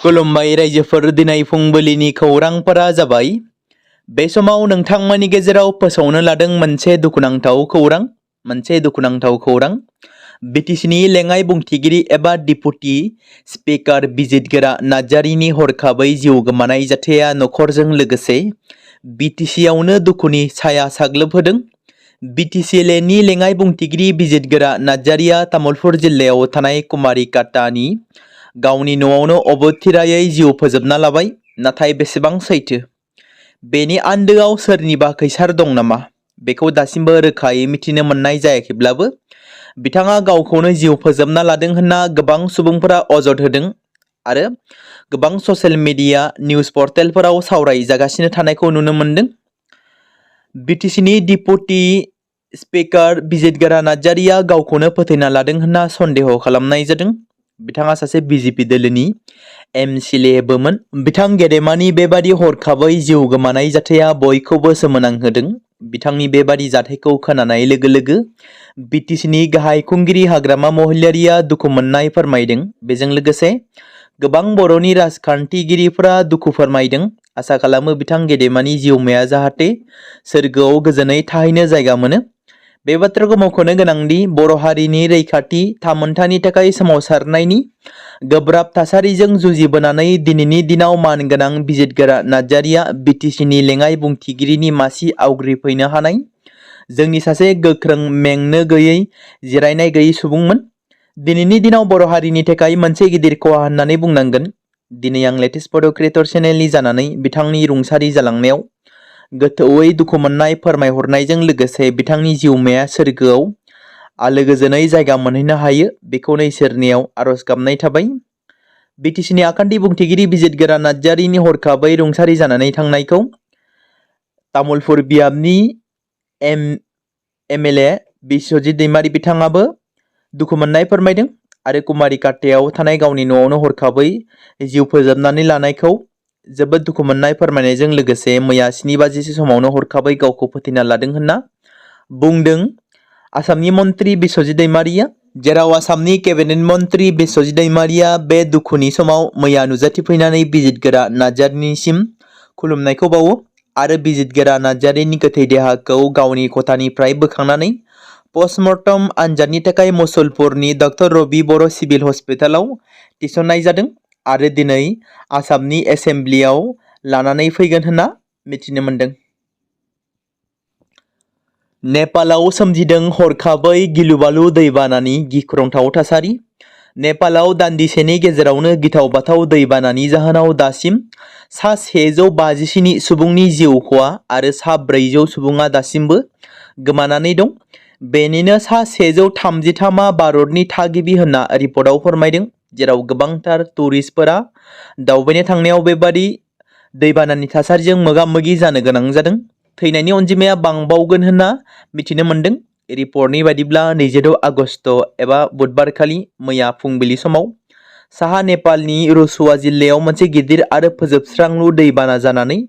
खुलुमबाय रायजोफोर, दिनै फुंबिलिनि खौरांफोरा जाबाय। बे समाव नोंथांमोननि गेजेराव फोसावनो लादों मोनसे दुखुनांथाव खौरां। बिटिसिनि लेङाइ बुंथिगिरि एबा डिपुटि स्पिकार बिजितगोरा नार्जारिनि हरखाबै जिउ गोमानाय जाथाया नखरजों लोगोसे बिटिसिआवनो दुखुनि साया साग्लोबहोदों। बिटिसिएलएनि लेङाइ बुंथिगिरि बिजितगोरा नार्जारिया तामुलपुर जिल्लायाव थानाय कुमारिकाटानि गावनि न'आवनो अबथिरायै जिउ फोजोबना लाबाय। नाथाय बेसेबां सैथो? बेनि आन्दोआव सोरनिबा खैसार दं नामा? बेखौ दासिमबो रोखायै मिथिनो मोननाय जायाखैब्लाबो बिथाङा गावखौनो जिउ फोजोबना लादों होनना गोबां सुबुंफोरा अजद होदों आरो गोबां ससियेल मिडिया निउज पर्टेलफोराव सावरायजागासिनो थानायखौ नुनो मोनदों। बिटिसिनि डिपुटि स्पिकार बिजितगोरा नार्जारिया गावखौनो फोथैना लादों होनना सन्देह खालामनाय जादों। बिथाङा सासे बिजेपि दोलोनि एमसिएलएबोमोन। बिथां गेदेमानि बेबादि हरखाबै जिउ गोमानाय जाथाया बयखौबो सोमोनांहोदों। बिथांनि बेबादि जाथायखौ खोनानाय लोगो लोगो बिटिसिनि गाहाय खुंगिरि हाग्रामा महिलारिया दुखु मोननाय फोरमायदों। बेजों लोगोसे गोबां बर'नि राजखान्थिगिरिफोरा दुखु फोरमायदों। आसा खालामो बिथां गेदेमानि जिउमाया जाहाथे सोरगोआव गोजोनै थाहैनो जायगा मोनो। बे बाथ्राखौ मख'नो गोनांदि बर' हारिनि रैखाथि थामोनथानि थाखाय सोमावसारनायनि गोब्राब थासारिजों जुजिबोनानै दिनैनि दिनाव मानगोनां बिजितगोरा नार्जारिया बिटिसिनि लेङाइ बुंथिगिरिनि मासि आवग्रिफैनो हानाय जोंनि सासे गोख्रों, मेंनो गैयै, जिरायनाय गैयै सुबुंमोन। दिनैनि दिनाव बर' हारिनि थाखाय मोनसे गिदिर खहा होननानै बुंनांगोन। दिनै आं लेटेस्ट बड' क्रिएटर चेनेलनि जानानै बिथांनि रुंसारि जालांनायाव गोथौयै दुखु मोननाय फोरमायहरनायजों लोगोसे बिथांनि जिउमाया सोरगोआव आलो गोजोनै जायगा मोनहैनो हायो बेखौनो इसोरनियाव आरज गाबनाय थाबाय। बिटिसिनि आखान्थि बुंथिगिरि बिजितगोरा नार्जारिनि हरखाबै रुंसारि जानानै थांनायखौ तामुलपुर बियाबनि एमएलए बिस्वजित दैमारी बिथाङाबो दुखु मोननाय फोरमायदों आरो कुमारिकाटायाव थानाय गावनि न'आवनो हरखाबै जिउ फोजोबनानै लानायखौ जोबोद दुखु मोननाय फोरमायनायजों लोगोसे मैया 7 बाजिसो समावनो हरखाबै गावखौ फोथैना लादों होनना बुंदों आसामनि मन्त्रि बिस्वजित दैमारीया। जेराव आसामनि केबिनेट मन्त्रि बिस्वजित दैमारीया बे दुखुनि समाव मैया नुजाथिफैनानै बिजितगोरा नार्जारिनिसिम खुलुमनायखौ बावो आरो बिजितगोरा नार्जारिनि गोथै देहाखौ गावनि खथानिफ्राय बोखांनानै पस्टमर्टम आनजादनि थाखाय मुसलपुरनि डक्टर रबि बर' सिभिल हस्पिटालाव थिसननाय जादों आरो दिनै आसामनि एसेम्ब्लियाव लानानै फैगोन होनना मिथिनो मोनदों। नेपालाव सोमजिदों हरखाबै गिलुबालु दैबानानि गिख्रंथाव थासारि। नेपालाव दान्दिसेनि गेजेरावनो गिथाव बाथाव दैबानानि जाहोनाव दासिम सा 157 सुबुंनि जिउ खहा आरो सा 400 सुबुङा दासिमबो गोमानानै दं। बेनिनो सा 133 भारतनि थागिबि होनना रिपर्टआव फोरमायदों। जेराव गोबांथार टुरिस्टफोरा दावबायनो थांनायाव बेबादि दैबानानि थासारिजों मोगा मोगि जानो गोनां जादों। थैनायनि अनजिमाया बांबावगोन होनना मिथिनो मोनदों। रिपर्टनि बादिब्ला 26 आगस्ट एबा बुधबारखालि मैया फुंबिलि समाव साहा नेपालनि रुसुवा जिल्लायाव मोनसे गिदिर आरो फोजोबस्रांलु दैबाना जानानै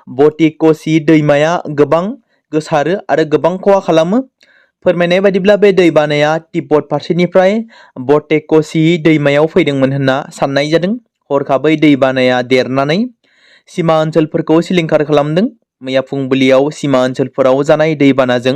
बटिक'सि दैमाया गोबां गोसारो आरो गोबां खहा खालामो। फोरमायनाय बादिब्ला बे दैबानाया तिब्बत फारसेनिफ्राय बटेक'सि दैमायाव फैदोंमोन होनना साननाय जादों। हरखाबै दैबानाया देरनानै सिमा ओनसोलफोरखौ सिलिंखार खालामदों। मैया फुंबिलियाव सिमा ओनसोलफोराव जानाय दैबानाजों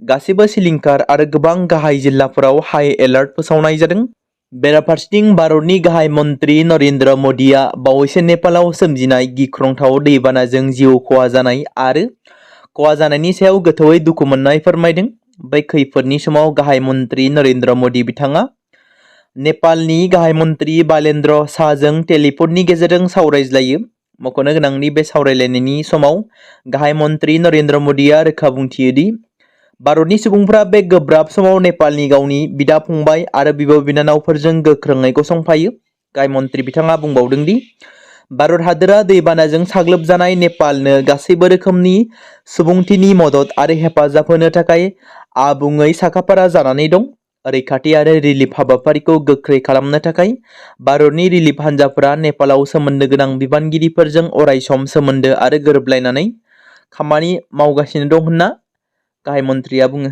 गासैबो सिलिंखार आरो गोबां गाहाय जिल्लाफोराव हाई एलार्ट फोसावनाय जादों। बेराफारसेथिं भारतनि गाहाय मन्त्रि नरेन्द्र मदिया बावैसो नेपालाव सोमजिनाय गिख्रंथाव दैबानाजों जिउ खहा जानाय आरो खहा जानायनि सायाव गोथौयै दुखु मोननाय फोरमायदों। बै खैफोदनि समाव गाहाय मन्त्रि नरेन्द्र मदि बिथाङा नेपालनि गाहाय मन्त्रि बालेन्द्र शाहजों टेलिफननि गेजेरजों सावरायज्लायो। मख'नो गोनांदि बे सावरायलायनायनि समाव गाहाय मन्त्रि नरेन्द्र मदिया रोखा बुंथियोदि भारतनि सुबुंफोरा बे गोब्राब समाव नेपालनि गावनि बिदा फंबाय आरो बिब' बिनानावफोरजों गोख्रोङै गसंफायो। गाहाय मन्त्रि बिथाङा बुंबावदोंदि भारत हादोरा दैबानाजों साग्लोबजानाय नेपालनो गासैबो रोखोमनि सुबुंथिनि मदद आरो हेफाजाब होनो थाखाय आबुङै साखाफारा जानानै दं। रैखाथि आरो रिलिफ हाबाफारिखौ गोख्रै खालामनो थाखाय भारतनि रिलिफ हान्जाफोरा नेपालाव सोमोन्दो गोनां बिबानगिरिफोरजों अरायसम सोमोन्दो आरो गोरोबलायनानै खामानि मावगासिनो दं होनना गाहाय मन्त्रिया बुङो।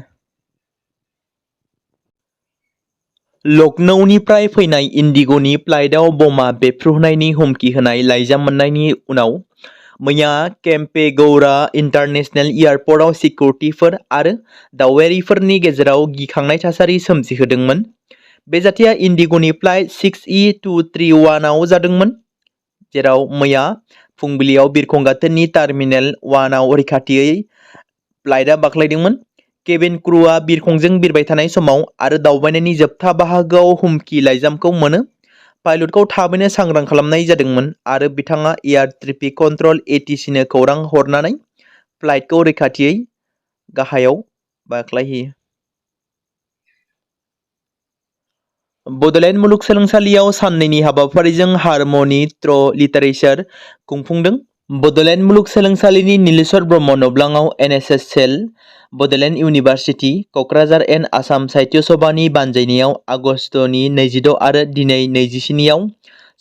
लखनौनिफ्राय फैनाय इन्डिग'नि फ्लाइटआव बमा बेफ्रुनायनि हुमखि होनाय लाइजाम मोननायनि उनाव मैया केम्पेगौड़ा इन्टारनेशनेल एयारपर्टआव सिकिउरिटिफोर आरो दावबायारिफोरनि गेजेराव गिखांनाय थासारि सोमजिहोदोंमोन। बे जाथाया इन्डिग'नि फ्लाइट 6E231 आव जादोंमोन, जेराव मैया फुंबिलियाव बिरखं गाथोननि टार्मिनेल 1 आव रैखाथियै फ्लाइटआ बाख्लायदोंमोन। केबिन क्रुआ बिरखंजों बिरबाय थानाय समाव आरो दावबायनायनि जोबथा बाहागोआव हुमखि लाइजामखौ मोनो। पाइलटखौ थाबैनो सांग्रां खालामनाय जादोंमोन आरो बिथाङा एयार ट्रेफिक कन्ट्रल (ATC) नो खौरां हरनानै फ्लाइटखौ रैखाथियै गाहायाव बाख्लायहोयो। बड'लेण्ड मुलुगसोलोंसालियाव साननैनि हाबाफारिजों हारमनि थ्र' लिटारेचार खुंफुंदों। बड'लेण्ड मुलुगसोलोंसालिनि नीलेश्वर ब्रह्म नब्लाङाव NSS cell, Bodoland university, Kokrajhar and Assam Sahitya सभानि बानजायनायाव आगस्तनि 26 आरो दिनै 27 आव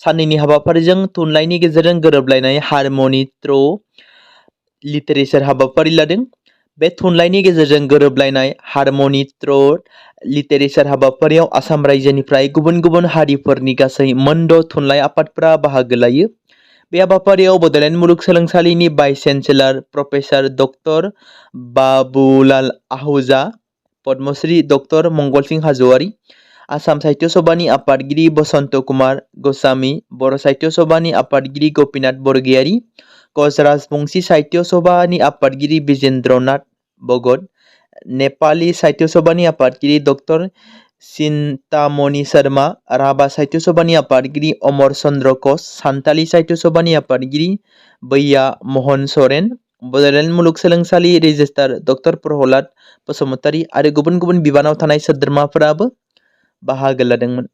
साननैनि हाबाफारिजों थुनलाइनि गेजेरजों गोरोबलायनाय हारमनि थ्र' लिटारेचार हाबाफारि लादों। बे थुनलाइनि गेजेरजों गोरोबलायनाय हारमनि थ्र' लिटारेचार हाबाफारियाव आसाम रायजोनिफ्राय गुबुन गुबुन हारिफोरनि गासै मोन द' थुनलाइ आफादफोरा बाहागो लायो। बे हाबाफारियाव बड'लेण्ड मुलुगसोलोंसालिनि भाइस चेन्सेलर प्रफेसार ड. बाबुलाल आहूजा, पद्मश्री ड. मंगलसिं हाज'वारि, आसाम साहित्य सभानि आफादगिरि बसन्त कुमार गस्वामी, बर' साहित्य सभानि आफादगिरि गपिनाथ बरगयारी, कच राजबंशी साहित्य सभानि आफादगिरि बिजेन्द्रनाथ भगत, नेपाली साहित्य सभानि आफादगिरि ड. चिन्तामणि शर्मा, राभा साहित्य सभानि आफादगिरि अमर चन्द्र कच, सान्थाली साहित्य सभानि आफादगिरि बैया महन सरेन, बड'लेण्ड मुलुगसोलोंसालि रेजिस्ट्रार ड. प्रहलाद बसुमतारी आरो गुबुन गुबुन बिबानाव थानाय सोद्रोमाफोराबो बाहागो लादोंमोन।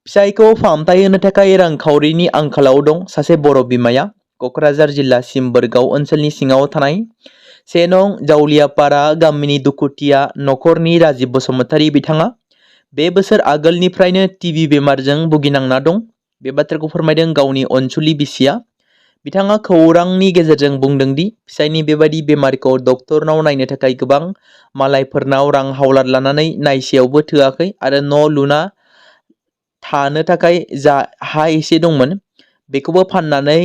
फिसायखौ फाहामथाय होनो थाखाय रांखावरिनि आंखालाव दं सासे बर' बिमाया क'क्राझार जिल्ला सिम्बोरगाव ओनसोलनि सिङाव थानाय 1 नं जावलियापारा गामिनि दुखुथिया नखरनि राजिब बसुमतारी बिथाङा बे बोसोर आगोलनिफ्रायनो टिबि बेमारजों भुगिनांना दं। बे बाथ्राखौ फोरमायदों गावनि अनसुलि बिसिया। बिथाङा खौरांनि गेजेरजों बुंदों दि फिसायनि बेबायदि बेमारखौ डक्टरनाव नायनो थाखाय गोबां मालायफोरनाव रां हावलाद लानानै नायसेयावबो थोआखै आरो न' लुना थानो थाखाय जा हा एसे दंमोन बेखौबो फाननानै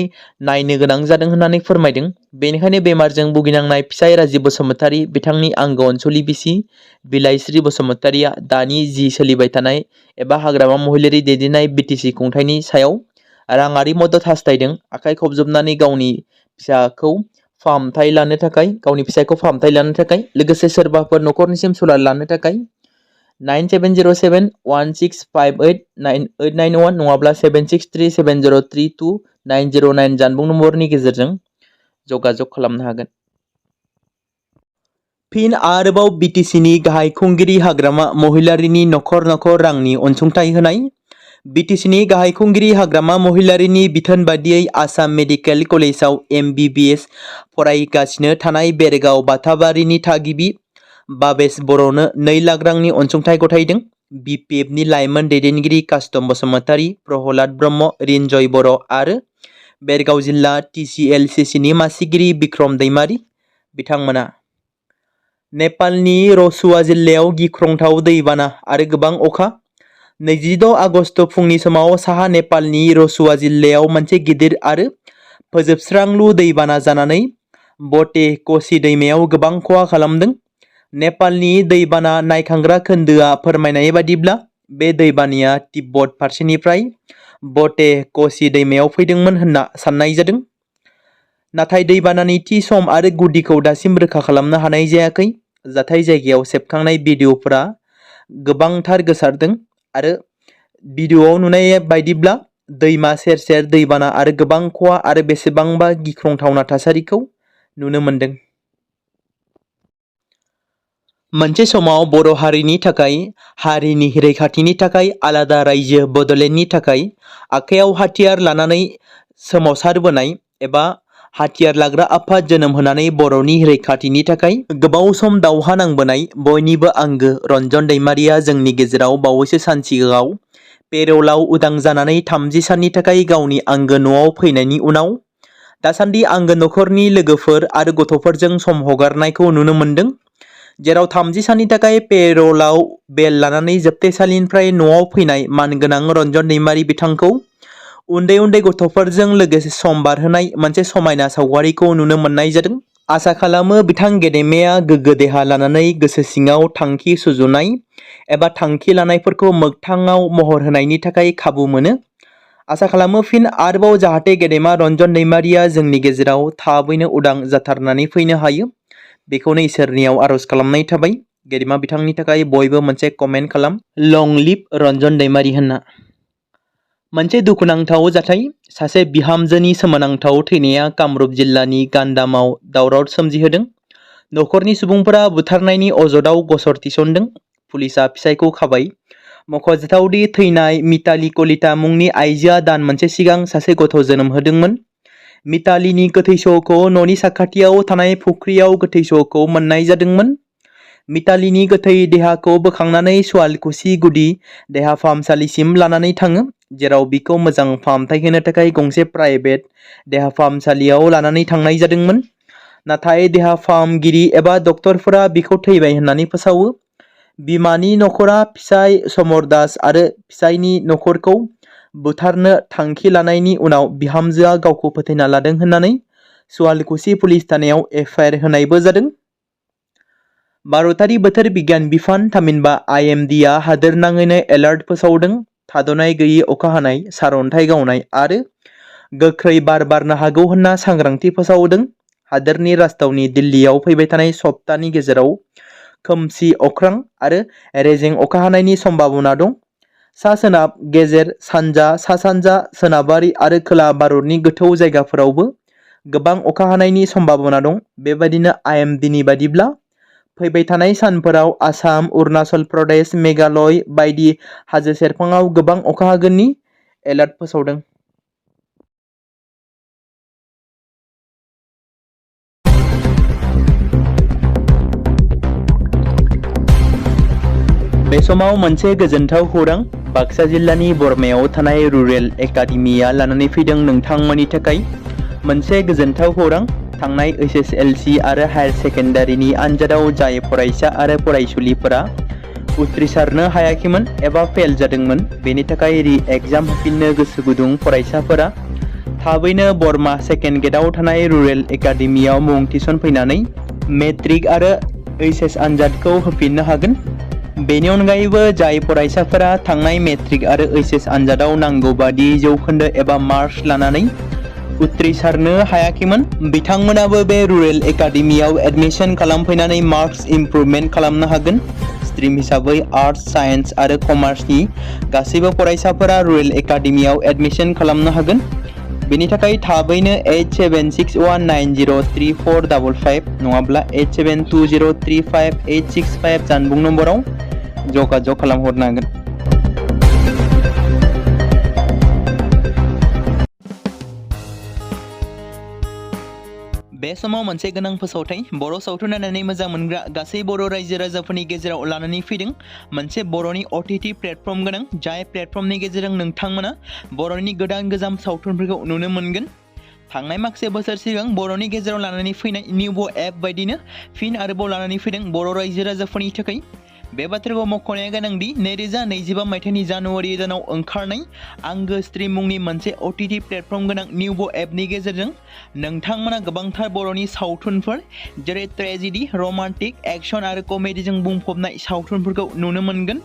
नायनो गोनां जादों होननानै फोरमायदों। बेनिखायनो बेमारजों भुगिनांनाय फिसाय राजिब बसुमतारी बिथांनि आंगो अनसुलि बिसि बिलाइस्रि बसुमतारीया दानि जि सोलिबाय थानाय एबा हाग्रामा महिलारि दैदेननाय BTC खुंथायनि सायाव राङारि मदद हास्थायदों। आखाइ खबजबनानै गावनि फिसायखौ फाहामथाय लानो थाखाय लोगोसे सोरबाफोर नखरनिसिम सुलाद लानो थाखाय 970716589891 नङाब्ला 7637032909 जानबुं नम्बरनि गेजेरजों जगाजग खालामनो हागोन। फिन आरोबाव BTCनि गाहाय खुंगिरि हाग्रामा महिलारिनि नखर नखर रांनि अनसुंथाइ होनाय। BTCनि गाहाय खुंगिरि हाग्रामा महिलारिनि बिथोन बादियै आसाम मेडिकेल कलेजाव MBBS फरायगासिनो थानाय बेरगाव बाथाबारिनि थागिबि बाबेश बर'नो 2 लाख रांनि अनसुंथाइ गथायदों। BPFनि लाइमोन दैदेनगिरि कास्तम बसुमतारी, प्रहलाद ब्रह्म, रिन्जय बर' आरो बेरगाव जिल्ला TCLCCनि मासिगिरि बिक्रम दैमारी बिथांमोना नेपालनि रसुआ जिल्लायाव गिख्रंथाव दैबाना आरो गोबां अखा। 26 आगस्त फुंनि समाव साहा नेपालनि रसुआ जिल्लायाव मोनसे गिदिर आरो फोजोबस्रांलु दैबाना जानानै बटे क'सि दैमायाव गोबां खहा खालामदों। नेपालनि दैबाना नायखांग्रा खोन्दोआ फोरमायनाय बादिब्ला बे दैबानाया तिब्बत फारसेनिफ्राय बटे क'सि दैमायाव फैदोंमोन होनना साननाय जादों। नाथाय दैबानानि थि सम आरो गुदिखौ दासिम रोखा खालामनो हानाय जायाखै। जाथाय जायगायाव सेबखांनाय भिडिअ'फोरा गोबांथार गोसारदों आरो भिडिअ'आव नुनाय बायदिब्ला दैमा सेर सेर दैबाना आरो गोबां खहा आरो बेसेबांबा गिख्रंथावना थासारिखौ नुनो मोनदों। मोनसे समाव बर' हारिनि थाखाय हारिनि रैखाथिनि थाखाय आलादा रायजो बड'लेण्डनि थाखाय आखायाव हाथियार लानानै सोमावसारबोनाय एबा हाथियार लाग्रा आफाद जोनोम होनानै बर'नि रैखाथिनि थाखाय गोबाव सम दावहा नांबोनाय बयनिबो आंगो रन्जन दैमारिया जोंनि गेजेराव बावैसो सान सिगाङाव पेर'लाव उदां जानानै 30 साननि थाखाय गावनि आंगो न'आव फैनायनि उनाव दासान्दि आंगो नखरनि लोगोफोर आरो गथ'फोरजों सम हगारनायखौ नुनो मोनदों। जेराव 30 साननि थाखाय पेर'लाव बेल लानानै जोबथेसालिनिफ्राय न'आव फैनाय मानगोनां रन्जन दैमारि बिथांखौ उन्दै उन्दै गथ'फोरजों लोगोसे सम बारहोनाय मोनसे समायना सावगारिखौ नुनो मोननाय जादों। आसा खालामो बिथां गेदेमाया गोग्गो देहा लानानै गोसो सिङाव थांखि सुजुनाय एबा थांखि लानायफोरखौ मोगथाङाव महर होनायनि थाखाय खाबु मोनो। आसा खालामो फिन आरोबाव जाहाथे गेदेमा रन्जन दैमारिया जोंनि गेजेराव थाबैनो उदां जाथारनानै फैनो हायो। बेखौनो इसोरनियाव आरज खालामनाय थाबाय। गेदेमा बिथांनि थाखाय बयबो मोनसे कमेन्ट खालाम, लं लिभ रन्जन दैमारि होनना। मोनसे दुखुनांथाव जाथाय, सासे बिहामजोनि सोमोनांथाव थैनाया कामरुप जिल्लानि गान्दामाव दावराव सोमजिहोदों। नखरनि सुबुंफोरा बुथारनायनि अजदआव गसर थिसनदों। पुलिसआ फिसायखौ खाबाय। मख'जाथावदि थैनाय मिताली कलिता मुंनि आइजोआ दान मोनसे सिगां सासे गथ' जोनोम होदोंमोन। मितालीनि गोथै सह'खौ न'नि साखाथियाव थानाय फुख्रियाव गोथै सह'खौ मोननाय जादोंमोन। मितालीनि गोथै देहाखौ बोखांनानै सुवालकुसि गुदि देहा फाहामसालिसिम लानानै थाङो, जेराव बिखौ मोजां फाहामथाय होनो थाखाय गंसे प्राइभेट देहा फाहामसालियाव लानानै थांनाय जादोंमोन। नाथाय देहा फाहामगिरि एबा डक्टरफोरा बिखौ थैबाय होननानै फोसावो। बिमानि नखरा फिसाय समर दास आरो फिसायनि नखरखौ बुथारनो थांखि लानायनि उनाव बिहामजोआ गावखौ फोथैना लादों होननानै सुवालकुसि पुलिस थानायाव एफआइआर होनायबो जादों। भारतारि बोथोर बिगियान बिफान थामहिनबा IMDआ हादोरनाङैनो एलार्ट फोसावदों। थाद'नाय गैयै अखा हानाय, सारअन्थाइ गावनाय आरो गोख्रै बार बारनो हागौ होनना सांग्रांथि फोसावदों। हादोरनि राजधानी दिल्लीयाव फैबाय थानाय सप्तानि गेजेराव खोमसि अख्रां आरो रेजें अखा हानायनि सम्भावना दं। सा-सोनाब, गेजेर, सानजा, सा-सानजा, सोनाबारि आरो खोला भारतनि गोथौ जायगाफोरावबो गोबां अखा हानायनि सम्भावना दं। बेबायदिनो IMDनि बायदिब्ला फैबाय थानाय सानफोराव आसाम, अरुणाचल प्रदेश, मेघालय बायदि हाजो सेरफाङाव गोबां अखा हागोननि एलार्ट फोसावदों। बे समाव मोनसे गोजोनथाव खौरां बाक्सा जिल्लानि बरमायाव थानाय रुरेल एकाडेमिया लानानै फैदों नोंथांमोननि थाखाय मोनसे गोजोनथाव खौरां। थांनाय SSLC आरो हायार सेकेन्डारिनि आनजादाव जाय फरायसा आरो फरायसुलिफोरा उथ्रिसारनो हायाखैमोन एबा फेल जादोंमोन, बेनि थाखाय रि-एग्जाम होफिननो गोसो गुदुं फरायसाफोरा थाबैनो बरमा सेकेन्ड गेटआव थानाय रुरेल एकाडेमियाव मुं थिसनफैनानै मेट्रिक आरो HS आनजादखौ होफिननो हागोन। बेनि अनगायैबो जाय फरायसाफोरा थांनाय मेट्रिक आरो HS आनजादाव नांगौ बादि जौखोन्दो एबा मार्कस लानानै उथ्रिसारनो हायाखैमोन, बिथांमोनाबो बे रुरेल एकाडेमियाव एडमिशन खालामफैनानै मार्कस इमप्रुभमेन्ट खालामनो हागोन। स्ट्रिम हिसाबै आर्टस, साइन्स आरो कमार्सनि गासैबो फरायसाफोरा रुरेल एकाडेमियाव एडमिशन खालामनो हागोन। बेनि थाखाय थाबैनो 8761903455 नङाब्ला 87203585 जानबुं नम्बराव जगाजग खालामहरनो हागोन। बे समाव मोनसे गोनां फोसावथाय बर' सावथुन नायनानै मोजां मोनग्रा गासै बर' रायजो राजाफोरनि गेजेराव लानानै फैदों मोनसे बर'नि OTT प्लेटफर्म गोनां, जाय प्लेटफर्मनि गेजेरजों नोंथांमोना बर'नि गोदान गोजाम सावथुनफोरखौ नुनो मोनगोन। थांनाय माखासे बोसोर सिगां बर'नि गेजेराव लानानै फैनाय निउबो एप बायदिनो फिन आरोबाव लानानै फैदों बर' रायजो राजाफोरनि थाखाय। बे बाथ्राखौ मख'नाया गोनांदि 2025 मायथाइनि जानुवारि दानाव ओंखारनाय आंगो स्ट्रिम मुंनि मोनसे OTT प्लेटफर्म गोनां निउबो एपनि गेजेरजों नोंथांमोना गोबांथार बर'नि सावथुनफोर जेरै ट्रेजेडि, रमान्टिक, एक्सन आरो कमेडिजों बुंफबनाय सावथुनफोरखौ नुनो मोनगोन।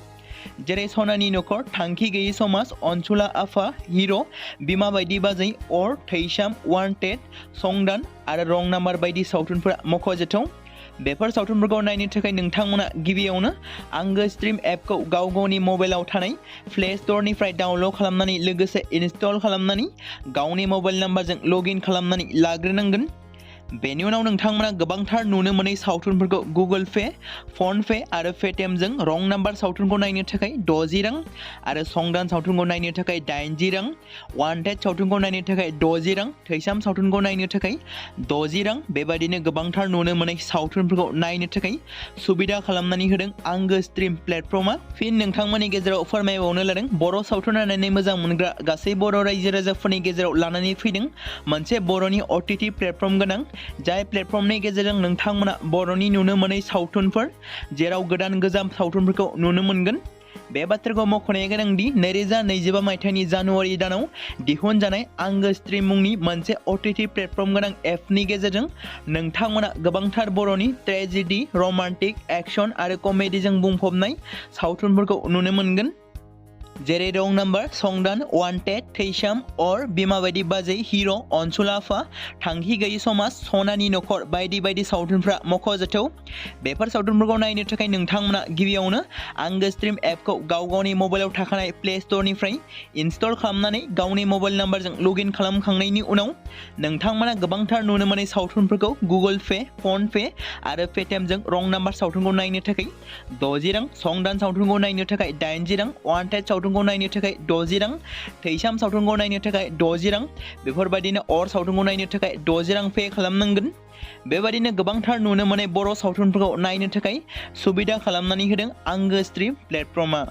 जेरै सनानि नखर, थांखि गैयै समाज, अनसुला आफा, हिर', बिमा बायदि बाजै, अर, थैसाम, वान्टेड, संदान आरो रं नाम्बार बायदि सावथुनफोरा मख'जाथाव। बेफोर सावथुनफोरखौ नायनो थाखाय नोंथांमोना गिबियावनो आंगो स्ट्रिम एपखौ गाव गावनि मबाइलाव थानाय प्ले स्ट'रनिफ्राय डाउनल'ड खालामनानै लोगोसे इनस्टल खालामनानै गावनि मबाइल नाम्बारजों लगइन खालामनानै लाग्रोनांगोन। बेनि उनाव नोंथांमोना गोबांथार नुनो मोनै सावथुनफोरखौ गुगोल पे, फन पे आरो पेटिएमजों रं नाम्बार सावथुनखौ नायनो थाखाय 60 रां आरो संदान सावथुनखौ नायनो थाखाय 80 रां, वान्टेड सावथुनखौ नायनो थाखाय 60 रां, थैसाम सावथुनखौ नायनो थाखाय 60 रां बेबायदिनो गोबांथार नुनो मोनै सावथुनफोरखौ नायनो थाखाय सुबिदा खालामनानै होदों आंगो स्ट्रिम प्लेटफर्मा। फिन नोंथांमोननि गेजेराव फोरमायबावनो लादों बर' सावथुन नायनानै मोजां मोनग्रा गासै बर' रायजो राजाफोरनि गेजेराव लानानै फैदों मोनसे बर'नि OTT प्लेटफर्म गोनां जाय प्लेटफर्मनि गेजेरजों नोंथांमोना बर'नि नुनो मोनै सावथुनफोर जेराव गोदान गोजाम सावथुनफोरखौ नुनो मोनगोन। बे बाथ्राखौ मख'नाया गोनांदि 2025 मायथाइनि जानुवारि दानाव दिहुनजानाय आंगो स्ट्रिम मुंनि मोनसे OTT प्लेटफर्म गोनां एपनि गेजेरजों नोंथांमोना गोबांथार बर'नि ट्रेजेडी, रमान्टिक, एक्शन आरो कमेडीजों बुंफबनाय सावथुनफोरखौ नुनो मोनगोन। जेरै रं नाम्बार, संदान, वान्टेड, थैसाम, अर, बिमा बायदि बाजै, हिर', अनसुला आफा, थांखि गैयि समाज, सनानि नखर बायदि बायदि सावथुनफ्रा मख'जाथाव। बेफोर सावथुनफोरखौ नायनो थाखाय नोंथांमोना गिबियावनो आंगो स्ट्रिम एपखौ गावनि मबाइलाव थाखानाय प्ले स्ट'रनिफ्राय इनस्टल खालामनानै गावनि मबाइल नाम्बारजों लगइन खालामखांनायनि उनाव नोंथांमोना गोबांथार नुनो मोनै सावथुनफोरखौ गुगोल पे, फन पे आरो पेटिएमजों रं नाम्बार सावथुनखौ नायनो थाखाय 60 रां, संदान सावथुनखौ नायनो थाखाय 80 रां, वान्टेड सावथुनखौ नायनो थाखाय 60 रां, थैसाम सावथुनखौ नायनो थाखाय 60 रां, बेफोरबायदिनो अर सावथुनखौ नायनो थाखाय 60 रां पे खालामनांगोन। बेबायदिनो गोबांथार नुनो मोनै बर' सावथुनफोरखौ नायनो थाखाय सुबिदा खालामनानै होदों आंगो स्ट्रिम प्लेटफर्मा।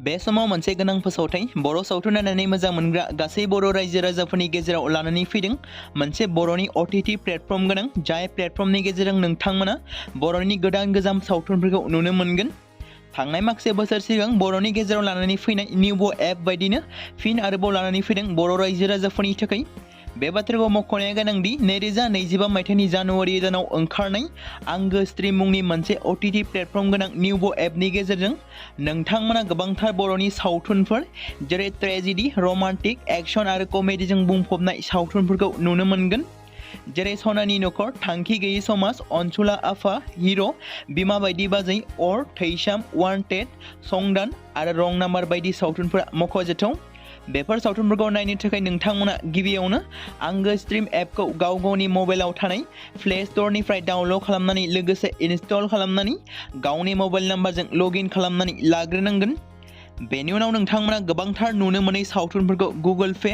बे समाव मोनसे गोनां फोसावथाय बर' सावथुन नायनानै मोजां मोनग्रा गासै बर' रायजो राजाफोरनि गेजेराव लानानै फैदों मोनसे बर'नि OTT प्लेटफर्म गोनां जाय प्लेटफर्मनि गेजेरजों नोंथांमोना बर'नि गोदान गोजाम सावथुनफोरखौ नुनो मोनगोन। थांनाय माखासे बोसोर सिगां बर'नि गेजेराव लानानै फैनाय निउबो एप बायदिनो फिन आरोबाव लानानै फैदों बर' रायजो राजाफोरनि थाखाय। बे बाथ्राखौ मख'नाया गोनांदि 2025 मायथाइनि जानुवारि दानाव ओंखारनाय आंगो स्ट्रिम मुंनि मोनसे OTT प्लेटफर्म गोनां निउबो एपनि गेजेरजों नोंथांमोना गोबांथार बर'नि सावथुनफोर जेरै ट्रेजेडी, रमान्टिक, एक्शन आरो कमेडीजों बुंफबनाय सावथुनफोरखौ नुनो मोनगोन। जेरै सनानि नखर, थांखि गैयि समाज, अनसुला आफा, हिर', बिमा बायदि बाजै, अर, थैसाम, वान्टेड, संदान आरो रं नाम्बार बायदि सावथुनफोरा मख'जाथाव। बेफोर सावथुनफोरखौ नायनो थाखाय नोंथांमोना गिबियावनो आंगो स्ट्रिम एपखौ गावनि मबाइलाव थानाय प्ले स्ट'रनिफ्राय डाउनल'ड खालामनानै लोगोसे इनस्टल खालामनानै गावनि मबाइल नाम्बारजों लगइन खालामनानै लाग्रोनांगोन। बेनि उनाव नोंथांमोना गोबांथार नुनो मोनै सावथुनफोरखौ गुगोल पे,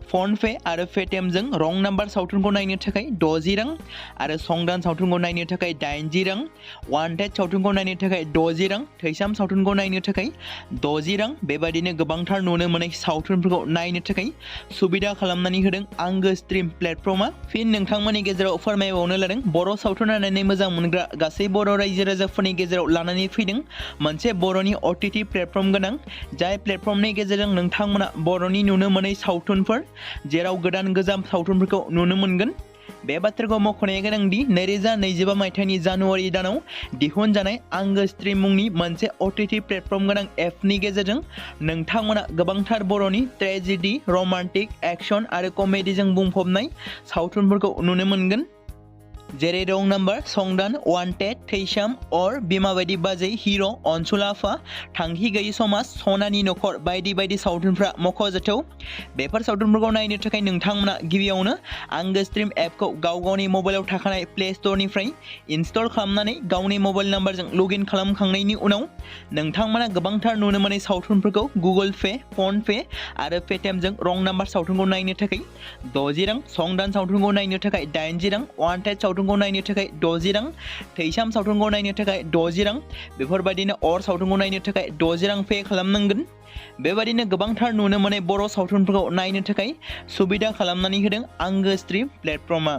फन पे आरो पेटिएमजों रं नाम्बार सावथुनखौ नायनो थाखाय 60 रां आरो संदान सावथुनखौ नायनो थाखाय 80 रां, वान्टेड सावथुनखौ नायनो थाखाय 60 रां, थैसाम सावथुनखौ नायनो थाखाय 60 रां, बेबायदिनो गोबांथार नुनो मोनै सावथुनफोरखौ नायनो थाखाय सुबिदा खालामनानै होदों आंगो स्ट्रिम प्लेटफर्मा। फिन नोंथांमोननि गेजेराव फोरमायबावनो लादों बर' सावथुन नायनानै मोजां मोनग्रा गासै बर' रायजो राजाफोरनि गेजेराव लानानै फैदों मोनसे बर'नि OTT प्लेटफर्म गोनां जाय प्लेटफर्मनि गेजेरजों नोंथांमोना बर'नि नुनो मोनै सावथुनफोर जेराव गोदान गोजाम सावथुनफोरखौ नुनो मोनगोन। बे बाथ्राखौ मख'नाया गोनांदि 2025 मायथाइनि जानुवारि दानाव दिहुनजानाय आंगो स्ट्रिम मुंनि मोनसे OTT प्लेटफर्म गोनां एपनि गेजेरजों नोंथांमोना गोबांथार बर'नि ट्रेजेडी, रमान्टिक, एक्शन आरो कमेडीजों बुंफबनाय सावथुनफोरखौ नुनो मोनगोन। जेरै रं नाम्बार, संदान, वान्टेड, थैसाम, अर, बिमा बायदि बाजै, हिर', अनसुला आफा, थांखि गैयि समाज, सनानि नखर बायदि बायदि सावथुनफ्रा मख'जाथाव। बेफोर सावथुनफोरखौ नायनो थाखाय नोंथांमोना गिबियावनो आंगो स्ट्रिम एपखौ गावनि मबाइलाव थाखानाय प्ले स्ट'रनिफ्राय इनस्टल खालामनानै गावनि मबाइल नाम्बारजों लगइन खालामखांनायनि उनाव नोंथांमोना गोबांथार नुनो मोनै सावथुनफोरखौ गुगोल पे, फन पे आरो पेटिएमजों रं नाम्बार सावथुनखौ नायनो थाखाय 60 रां, संदान सावथुनखौ नायनो थाखाय 80 रां, वान्टेड सावथुनखौ नायनो थाखाय 60 रां, थैसाम सावथुनखौ नायनो थाखाय 60 रां, बेफोरबायदिनो अर सावथुनखौ नायनो थाखाय 60 रां पे खालामनांगोन। बेबायदिनो गोबांथार नुनो मोनै बर' सावथुनफोरखौ नायनो थाखाय सुबिदा खालामनानै होदों आंगो स्ट्रिम प्लेटफर्मा।